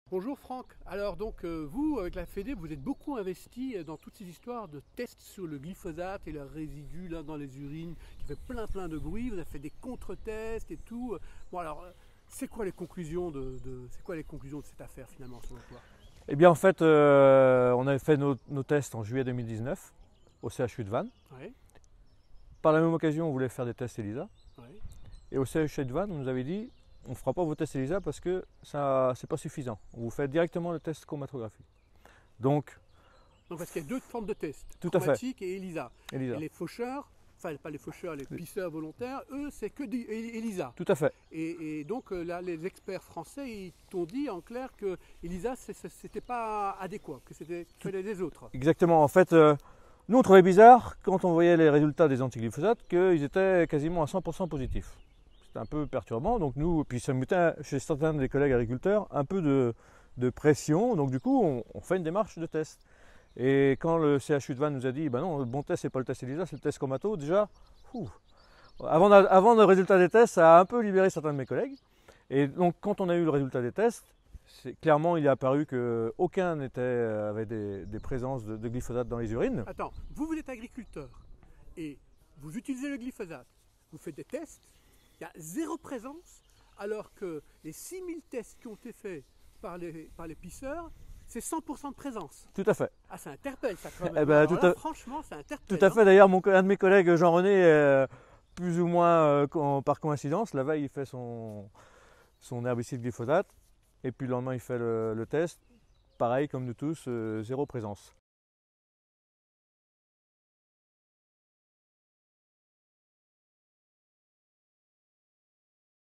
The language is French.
Bonjour Franck. Alors donc vous, avec la Fédé, vous êtes beaucoup investi dans toutes ces histoires de tests sur le glyphosate et leurs résidus là dans les urines qui fait plein de bruit. Vous avez fait des contre-tests et tout. Bon alors, c'est quoi les conclusions c'est quoi les conclusions de cette affaire finalement selon toi? Eh bien, en fait, on avait fait nos tests en juillet 2019 au CHU de Vannes. Oui, Par la même occasion, on voulait faire des tests ELISA. oui. Et au CHU de Vannes, on nous avait dit on ne fera pas vos tests ELISA parce que ça, c'est pas suffisant. On vous fait directement le test chromatographie. Donc, Donc parce qu'il y a deux formes de tests, tout à fait, chromatique et ELISA. Et ELISA. les faucheurs, enfin pas les faucheurs, les pisseurs volontaires, eux c'est que du ELISA. Tout à fait. Et donc là, les experts français, ils t'ont dit en clair que ELISA, c'était pas adéquat, que c'était fallait des autres. Exactement. En fait, nous, on trouvait bizarre quand on voyait les résultats des antiglyphosates qu'ils étaient quasiment à 100% positifs. C'était un peu perturbant. Donc nous, puis ça mettait chez certains des collègues agriculteurs un peu de pression. Donc du coup, on fait une démarche de test. Et quand le CHU de Vannes nous a dit, ben non, le bon test, c'est pas le test ELISA, c'est le test chromato, déjà, avant le résultat des tests, ça a un peu libéré certains de mes collègues. Et donc, quand on a eu le résultat des tests, clairement, il est apparu qu'aucun avait des présences de glyphosate dans les urines. Attends, vous êtes agriculteur et vous utilisez le glyphosate, vous faites des tests, il y a zéro présence, alors que les 6000 tests qui ont été faits par les pisseurs, c'est 100% de présence. Tout à fait. Ah, ça interpelle ça quand même. Eh ben, Alors là, franchement, ça interpelle. tout à fait. D'ailleurs, un de mes collègues, Jean-René, plus ou moins par coïncidence, la veille, il fait son herbicide glyphosate. Et puis le lendemain, il fait le test. Pareil, comme nous tous, zéro présence.